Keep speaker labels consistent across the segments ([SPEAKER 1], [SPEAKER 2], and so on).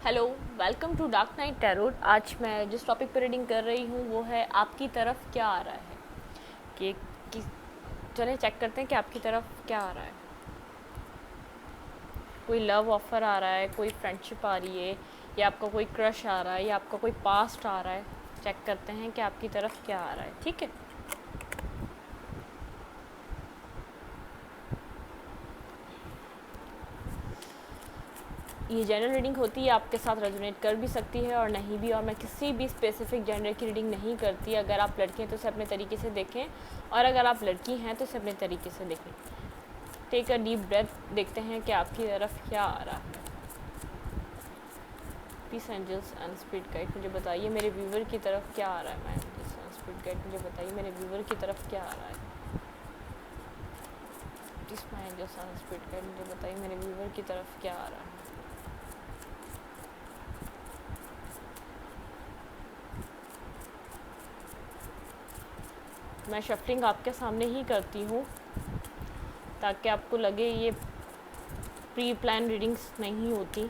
[SPEAKER 1] Hello, welcome to dark night tarot. आज मैं जिस टॉपिक पर रीडिंग कर रही हूँ वो है आपकी तरफ क्या आ रहा है। कि, कि चलें चेक करते हैं कि आपकी तरफ क्या आ रहा है। कोई लव ऑफ़र आ रहा है, कोई फ्रेंडशिप आ रही है, या आपका कोई क्रश आ रहा है, या आपका कोई पास्ट आ रहा है। चेक करते हैं कि आपकी तरफ क्या आ रहा है। ठीक है, ये जनरल रीडिंग होती है, आपके साथ रेजोनेट कर भी सकती है और नहीं भी। और मैं किसी भी स्पेसिफिक जेंडर की रीडिंग नहीं करती। अगर आप लड़के हैं तो इसे अपने तरीके से देखें, और अगर आप लड़की हैं तो इसे अपने तरीके से देखें। टेक अ डीप ब्रेथ, देखते हैं कि आपकी तरफ क्या आ रहा है। Peace angels and spirit guide मुझे बताइए मेरे व्यूवर की तरफ क्या आ रहा है। मैं एंजल्स एंड स्पिरिट गाइड मुझे बताइए मेरे व्यूवर की तरफ क्या आ रहा है। Please my angels and spirit guide मुझे बताइए मेरे व्यूवर की तरफ क्या आ रहा है। मैं शफलिंग आपके सामने ही करती हूँ ताकि आपको लगे ये प्री प्लान रीडिंग्स नहीं होती।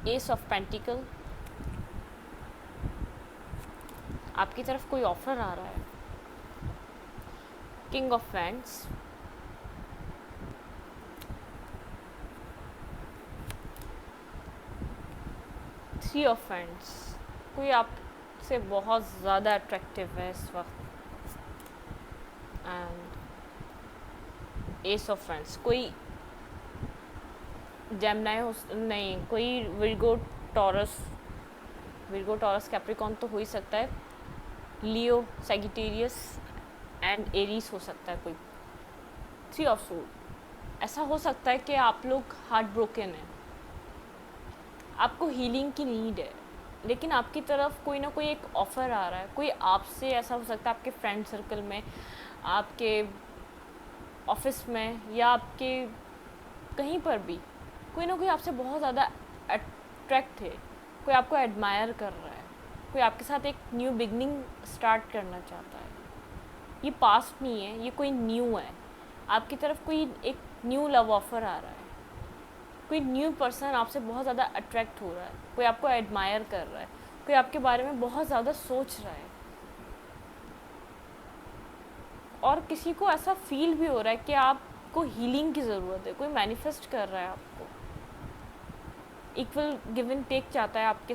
[SPEAKER 1] एस ऑफ पेंटिकल, आपकी तरफ कोई ऑफर आ रहा है। King of wands, three of wands, कोई आपसे बहुत ज़्यादा अट्रैक्टिव है इस वक्त। एंड एस ऑफ वैंड्स, कोई जेमिनी हो, नहीं, कोई विर्गो टॉरस कैप्रिकॉन तो हो ही सकता है। लियो, सैगिटेरियस एंड एरीज हो सकता है कोई। थ्री ऑफ सूट, ऐसा हो सकता है कि आप लोग हार्ट ब्रोकन हैं, आपको हीलिंग की नीड है, लेकिन आपकी तरफ कोई ना कोई एक ऑफ़र आ रहा है। कोई आपसे, ऐसा हो सकता है आपके फ्रेंड सर्कल में, आपके ऑफिस में, या आपके कहीं पर भी कोई ना कोई आपसे बहुत ज़्यादा अट्रैक्ट है। कोई आपको एडमायर कर रहा है, कोई आपके साथ एक न्यू बिगनिंग स्टार्ट करना चाहता है। ये पास्ट नहीं है, ये कोई न्यू है। आपकी तरफ कोई एक न्यू लव ऑफ़र आ रहा है, कोई न्यू पर्सन आपसे बहुत ज़्यादा अट्रैक्ट हो रहा है, कोई आपको एडमायर कर रहा है, कोई आपके बारे में बहुत ज़्यादा सोच रहा है। और किसी को ऐसा फील भी हो रहा है कि आपको हीलिंग की ज़रूरत है। कोई मैनिफेस्ट कर रहा है आपको, इक्वल गिव एंड टेक चाहता है आपके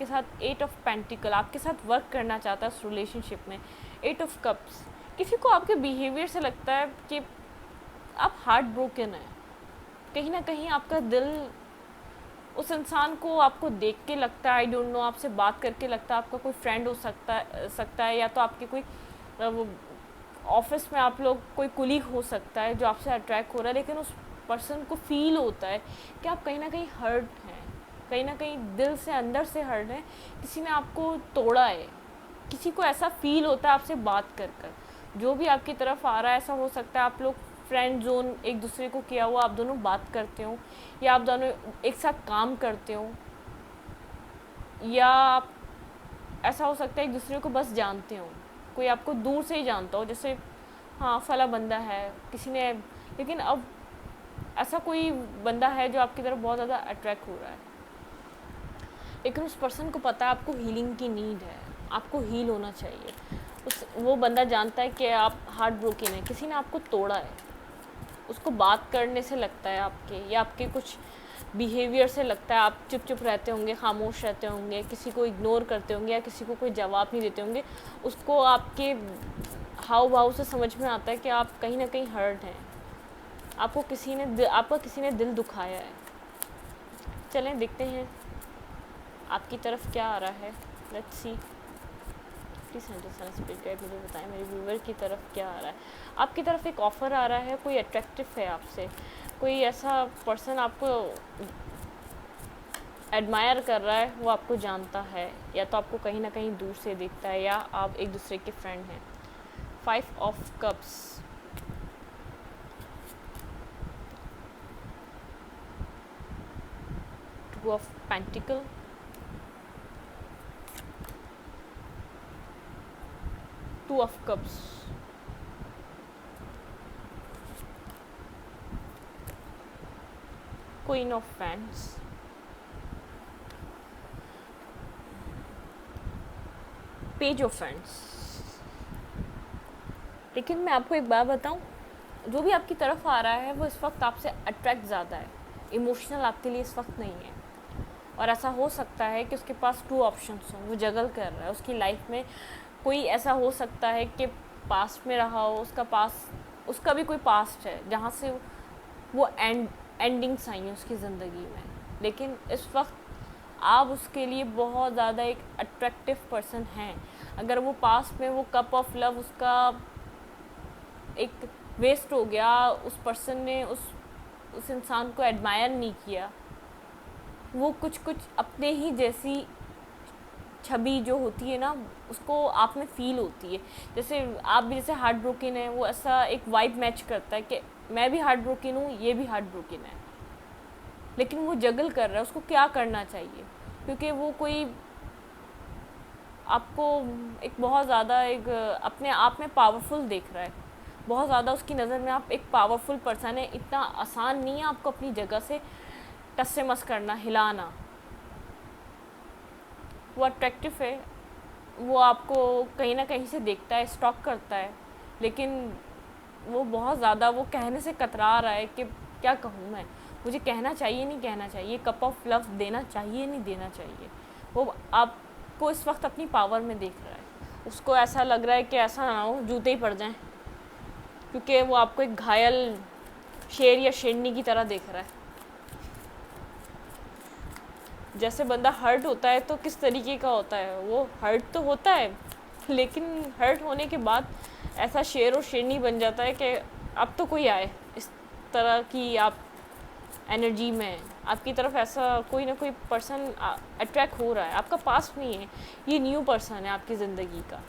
[SPEAKER 1] साथ एट ऑफ पेंटिकल, आपके साथ वर्क करना चाहता है उस रिलेशनशिप में। एट ऑफ कप्स, किसी को आपके बिहेवियर से लगता है कि आप हार्ट ब्रोकन है। कहीं ना कहीं आपका दिल उस इंसान को आपको देख के लगता है, आई डोंट नो, आपसे बात करके लगता है आपका कोई फ्रेंड हो सकता है, या तो आपके कोई ऑफिस में आप लोग कोई कुलीग हो सकता है जो आपसे अट्रैक्ट हो रहा है। लेकिन उस पर्सन को फील होता है कि आप कहीं ना कहीं हर्ट हैं, कहीं ना कहीं दिल से अंदर से हर्ट हैं, किसी ने आपको तोड़ा है। किसी को ऐसा फील होता है आपसे बात कर कर। जो भी आपकी तरफ आ रहा है, ऐसा हो सकता है आप लोग फ्रेंड जोन एक दूसरे को किया हुआ, आप दोनों बात करते हो, या आप दोनों एक साथ काम करते हो, या ऐसा हो सकता है एक दूसरे को बस जानते हो, कोई आपको दूर से ही जानता हो, जैसे हाँ फला बंदा है किसी ने। लेकिन अब ऐसा कोई बंदा है जो आपकी तरफ बहुत ज़्यादा अट्रैक्ट हो रहा है, लेकिन उस पर्सन को पता है आपको हीलिंग की नीड है, आपको हील होना चाहिए। वो बंदा जानता है कि आप हार्ट ब्रोकन है, किसी ने आपको तोड़ा है। उसको बात करने से लगता है आपके, या आपके कुछ बिहेवियर से लगता है आप चुप चुप रहते होंगे, खामोश रहते होंगे, किसी को इग्नोर करते होंगे, या किसी को कोई जवाब नहीं देते होंगे। उसको आपके हाव भाव से समझ में आता है कि आप कहीं ना कहीं हर्ट हैं, आपका किसी ने दिल दुखाया है। चलें देखते हैं आपकी तरफ क्या आ रहा है। Let's see, please spirit guide मुझे बताएं मेरे व्यूवर की तरफ क्या आ रहा है। आपकी तरफ एक ऑफ़र आ रहा है, कोई अट्रैक्टिव है आपसे, कोई ऐसा पर्सन आपको एडमायर कर रहा है, वो आपको जानता है, या तो आपको कहीं ना कहीं दूर से देखता है, या आप एक दूसरे के फ्रेंड हैं। Five of cups, two of pentacle, two of cups, queen of wands, page of wands. लेकिन मैं आपको एक बात बताऊं, जो भी आपकी तरफ आ रहा है वो इस वक्त आपसे अट्रैक्ट ज़्यादा है, इमोशनल आपके लिए इस वक्त नहीं है। और ऐसा हो सकता है कि उसके पास 2 ऑप्शंस हों, वो जगल कर रहा है। उसकी लाइफ में कोई ऐसा हो सकता है कि पास्ट में रहा हो, उसका भी कोई पास्ट है जहाँ से वो एंडिंग्स आई हैं उसकी ज़िंदगी में। लेकिन इस वक्त आप उसके लिए बहुत ज़्यादा एक अट्रैक्टिव पर्सन हैं। अगर वो पास्ट में वो कप ऑफ लव उसका एक वेस्ट हो गया, उस पर्सन ने उस इंसान को एडमायर नहीं किया, वो कुछ अपने ही जैसी छवि जो होती है ना, उसको आप में फील होती है। जैसे आप भी जैसे हार्ट ब्रोकन है, वो ऐसा एक वाइब मैच करता है कि मैं भी हार्ट ब्रोकन हूँ, ये भी हार्ट ब्रोकन है, लेकिन वो जगल कर रहा है उसको क्या करना चाहिए। क्योंकि वो कोई आपको एक बहुत ज़्यादा एक अपने आप में पावरफुल देख रहा है, बहुत ज़्यादा उसकी नज़र में आप एक पावरफुल पर्सन है। इतना आसान नहीं है आपको अपनी जगह से टस से मस करना, हिलाना। वो अट्रैक्टिव है, वो आपको कहीं ना कहीं से देखता है, स्टॉक करता है, लेकिन वो बहुत ज़्यादा वो कहने से कतरा रहा है कि क्या कहूँ मैं, मुझे कहना चाहिए नहीं कहना चाहिए, कप ऑफ लव देना चाहिए नहीं देना चाहिए। वो आपको इस वक्त अपनी पावर में देख रहा है। उसको ऐसा लग रहा है कि ऐसा ना हो जूते ही पड़ जाएं, क्योंकि वो आपको एक घायल शेर या शेरनी की तरह देख रहा है। जैसे बंदा हर्ट होता है तो किस तरीके का होता है, वो हर्ट तो होता है, लेकिन हर्ट होने के बाद ऐसा शेर और शेरनी बन जाता है कि अब तो कोई आए, इस तरह की आप एनर्जी में आपकी तरफ ऐसा कोई ना कोई पर्सन अट्रैक्ट हो रहा है। आपका पास नहीं है, ये न्यू पर्सन है आपकी ज़िंदगी का।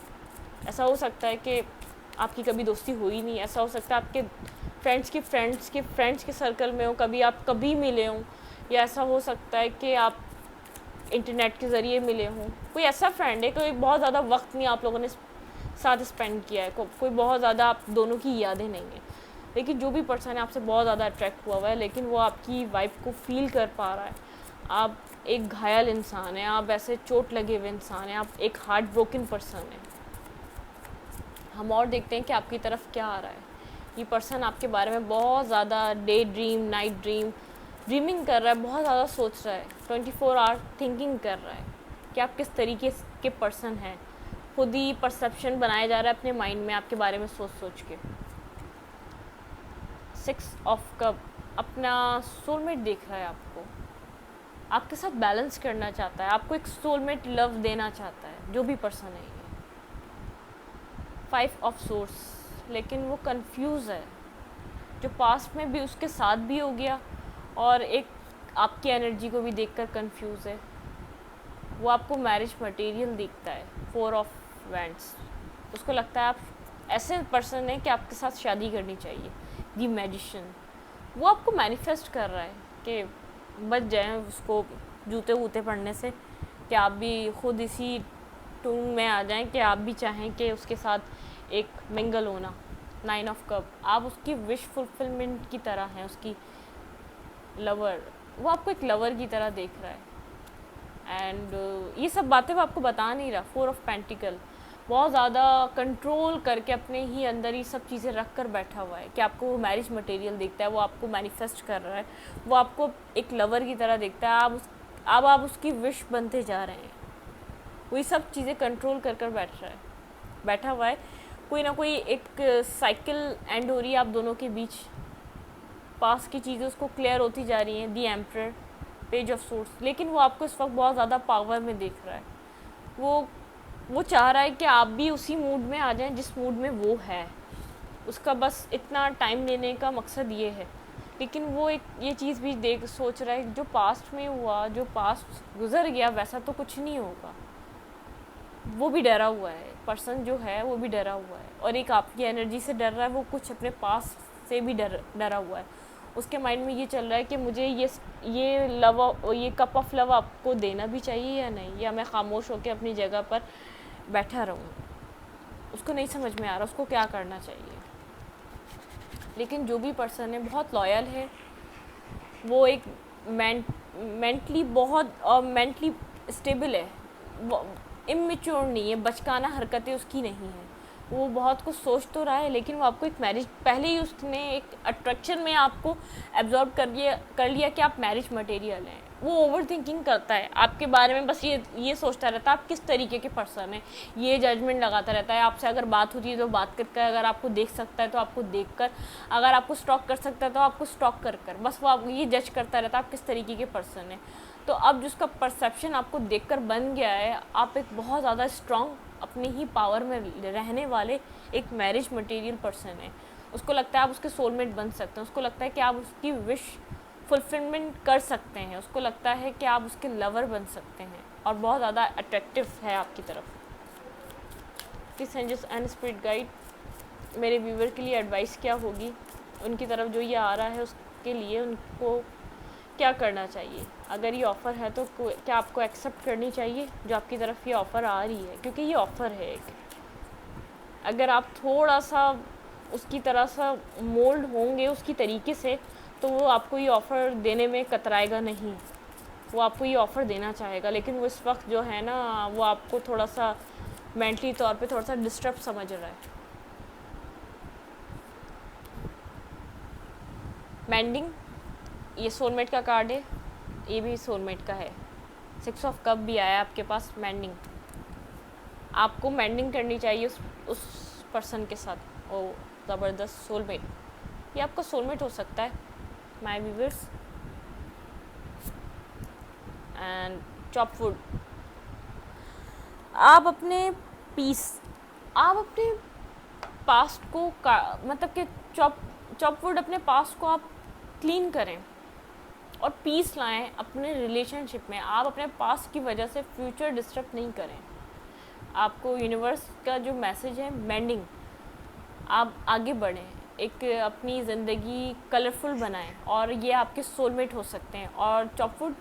[SPEAKER 1] ऐसा हो सकता है कि आपकी कभी दोस्ती हुई नहीं, ऐसा हो सकता है आपके फ्रेंड्स के सर्कल में हो, कभी आप कभी मिले हों, या ऐसा हो सकता है कि आप इंटरनेट के ज़रिए मिले हों। कोई ऐसा फ्रेंड है, कोई बहुत ज़्यादा वक्त नहीं आप लोगों ने साथ स्पेंड किया है, कोई बहुत ज़्यादा आप दोनों की यादें नहीं हैं, लेकिन जो भी पर्सन है आपसे बहुत ज़्यादा अट्रैक्ट हुआ हुआ है, लेकिन वो आपकी वाइब को फील कर पा रहा है। आप एक घायल इंसान हैं, आप ऐसे चोट लगे हुए इंसान हैं, आप एक हार्ट ब्रोकन पर्सन हैं। हम और देखते हैं कि आपकी तरफ क्या आ रहा है। ये पर्सन आपके बारे में बहुत ज़्यादा डे ड्रीम, नाइट ड्रीमिंग कर रहा है, बहुत ज़्यादा सोच रहा है, 24 आवर थिंकिंग कर रहा है कि आप किस तरीके के पर्सन हैं। खुद ही परसेप्शन बनाया जा रहा है अपने माइंड में आपके बारे में सोच के। 6 ऑफ कप, अपना सोलमेट देख रहा है आपको, आपके साथ बैलेंस करना चाहता है, आपको एक सोलमेट लव देना चाहता है, जो भी पर्सन है ये। 5 ऑफ सोर्स, लेकिन वो कंफ्यूज है, जो पास्ट में भी उसके साथ भी हो गया और एक आपकी एनर्जी को भी देखकर कंफ्यूज है। वो आपको मैरिज मटेरियल दिखता है। 4 ऑफ वैंड्स, उसको लगता है आप ऐसे पर्सन है कि आपके साथ शादी करनी चाहिए। दी मैजिशियन, वो आपको मैनिफेस्ट कर रहा है कि बच जाए उसको जूते वूते पड़ने से, कि आप भी खुद इसी टून में आ जाएं कि आप भी चाहें कि उसके साथ एक मिंगल होना। 9 ऑफ कप, आप उसकी विश फुलफिलमेंट की तरह हैं, उसकी लवर, वो आपको एक लवर की तरह देख रहा है। एंड ये सब बातें वो आपको बता नहीं रहा। 4 ऑफ पेंटिकल, बहुत ज़्यादा कंट्रोल करके अपने ही अंदर ये सब चीज़ें रख कर बैठा हुआ है कि आपको वो मैरिज मटेरियल देखता है, वो आपको मैनिफेस्ट कर रहा है, वो आपको एक लवर की तरह देखता है। अब आप उसकी विश बनते जा रहे हैं। वही सब चीज़ें कंट्रोल कर बैठा हुआ है। कोई ना कोई एक साइकिल एंड हो रही है आप दोनों के बीच, पास की चीज़ें उसको क्लियर होती जा रही हैं। दी एम्परर, पेज ऑफ सोर्स, लेकिन वो आपको इस वक्त बहुत ज़्यादा पावर में देख रहा है। वो चाह रहा है कि आप भी उसी मूड में आ जाएं जिस मूड में वो है। उसका बस इतना टाइम लेने का मकसद ये है, लेकिन वो एक ये चीज़ भी सोच रहा है जो पास्ट में हुआ, जो पास्ट गुजर गया, वैसा तो कुछ नहीं होगा। वो भी डरा हुआ है, पर्सन जो है वो भी डरा हुआ है, और एक आपकी एनर्जी से डर रहा है, वो कुछ अपने पास्ट से भी डरा हुआ है। उसके माइंड में ये चल रहा है कि मुझे ये कप ऑफ लव आपको देना भी चाहिए या नहीं, या मैं खामोश होकर अपनी जगह पर बैठा रहूँ। उसको नहीं समझ में आ रहा उसको क्या करना चाहिए। लेकिन जो भी पर्सन है बहुत लॉयल है, वो एक मेंटली बहुत मेंटली स्टेबल है, इमेच्योर नहीं है, बचकाना हरकतें उसकी नहीं है। वो बहुत कुछ सोच तो रहा है, लेकिन वो आपको एक मैरिज पहले ही उसने एक अट्रैक्शन में आपको एब्जॉर्ब कर लिया कि आप मैरिज मटेरियल हैं। वो ओवर थिंकिंग करता है आपके बारे में, बस ये सोचता रहता है आप किस तरीके के पर्सन हैं, ये जजमेंट लगाता रहता है। आपसे अगर बात होती है तो बात कर, अगर आपको देख सकता है तो आपको देख कर, अगर आपको स्टॉक कर सकता है तो आपको स्टॉक कर, बस वो आपको ये जज करता रहता है आप किस तरीके के पर्सन हैं। तो अब जिसका परसेप्शन आपको देखकर बन गया है, आप एक बहुत ज़्यादा स्ट्रॉन्ग अपनी ही पावर में रहने वाले एक मैरिज मटेरियल पर्सन है। उसको लगता है आप उसके सोलमेट बन सकते हैं, उसको लगता है कि आप उसकी विश फुलफिलमेंट कर सकते हैं, उसको लगता है कि आप उसके लवर बन सकते हैं, और बहुत ज़्यादा अट्रैक्टिव है आपकी तरफ। This angels and spirit guide मेरे व्यूवर के लिए एडवाइस क्या होगी, उनकी तरफ जो ये आ रहा है उसके लिए उनको क्या करना चाहिए? अगर ये ऑफ़र है तो क्या आपको एक्सेप्ट करनी चाहिए जो आपकी तरफ ये ऑफ़र आ रही है? क्योंकि ये ऑफ़र है एक, अगर आप थोड़ा सा उसकी तरह सा मोल्ड होंगे उसकी तरीके से, तो वो आपको ये ऑफ़र देने में कतराएगा नहीं, वो आपको ये ऑफ़र देना चाहेगा। लेकिन वो इस वक्त जो है ना, वो आपको थोड़ा सा मेंटली तौर पे थोड़ा सा डिस्टर्ब समझ रहा है। मेंडिंग, ये सोलमेट का कार्ड है, ये भी सोलमेट का है। 6 ऑफ कप भी आया आपके पास। मेंडिंग, आपको मेंडिंग करनी चाहिए उस पर्सन के साथ। ओ ज़बरदस्त, सोलमेट, ये आपका सोलमेट हो सकता है my viewers. And chop wood, आप अपने पास्ट को मतलब कि चॉप वुड, अपने पास्ट को आप क्लीन करें और पीस लाएं अपने रिलेशनशिप में। आप अपने पास्ट की वजह से फ्यूचर डिस्टर्ब नहीं करें। आपको यूनिवर्स का जो मैसेज है, मेंडिंग, आप आगे बढ़ें, एक अपनी ज़िंदगी कलरफुल बनाएं, और ये आपके सोलमेट हो सकते हैं। और चॉपवुड,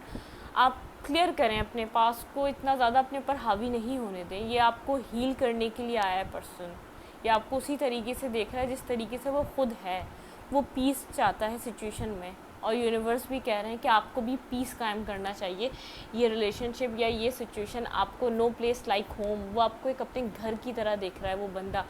[SPEAKER 1] आप क्लियर करें अपने पास्ट को, इतना ज़्यादा अपने पर हावी नहीं होने दें। ये आपको हील करने के लिए आया है पर्सन, ये आपको उसी तरीके से देख रहा है जिस तरीके से वो खुद है। वो पीस चाहता है सिचुएशन में, और यूनिवर्स भी कह रहे हैं कि आपको भी पीस कायम करना चाहिए। ये रिलेशनशिप या ये सिचुएशन आपको नो प्लेस लाइक होम, वो आपको एक अपने घर की तरह देख रहा है वो बंदा।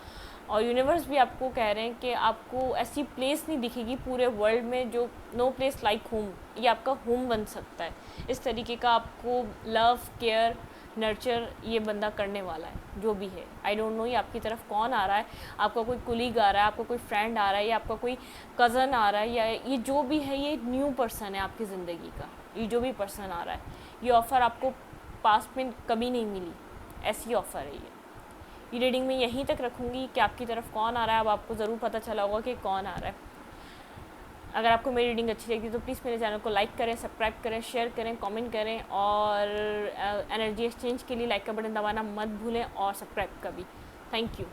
[SPEAKER 1] और यूनिवर्स भी आपको कह रहे हैं कि आपको ऐसी प्लेस नहीं दिखेगी पूरे वर्ल्ड में जो नो प्लेस लाइक होम, ये आपका होम बन सकता है। इस तरीके का आपको लव, केयर, नर्चर ये बंदा करने वाला है, जो भी है। आई डोंट नो ये आपकी तरफ कौन आ रहा है, आपका कोई कुलीग आ रहा है, आपका कोई फ्रेंड आ रहा है, या आपका कोई कज़न आ रहा है, या ये जो भी है, ये न्यू पर्सन है आपकी ज़िंदगी का। ये जो भी पर्सन आ रहा है, ये ऑफ़र आपको पास्ट में कभी नहीं मिली, ऐसी ऑफ़र है ये रीडिंग में यहीं तक रखूँगी कि आपकी तरफ कौन आ रहा है। अब आपको ज़रूर पता चला होगा कि कौन आ रहा है। अगर आपको मेरी रीडिंग अच्छी लगी तो प्लीज़ मेरे चैनल को लाइक करें, सब्सक्राइब करें, शेयर करें, कमेंट करें, और एनर्जी एक्सचेंज के लिए लाइक का बटन दबाना मत भूलें, और सब्सक्राइब का भी। Thank you.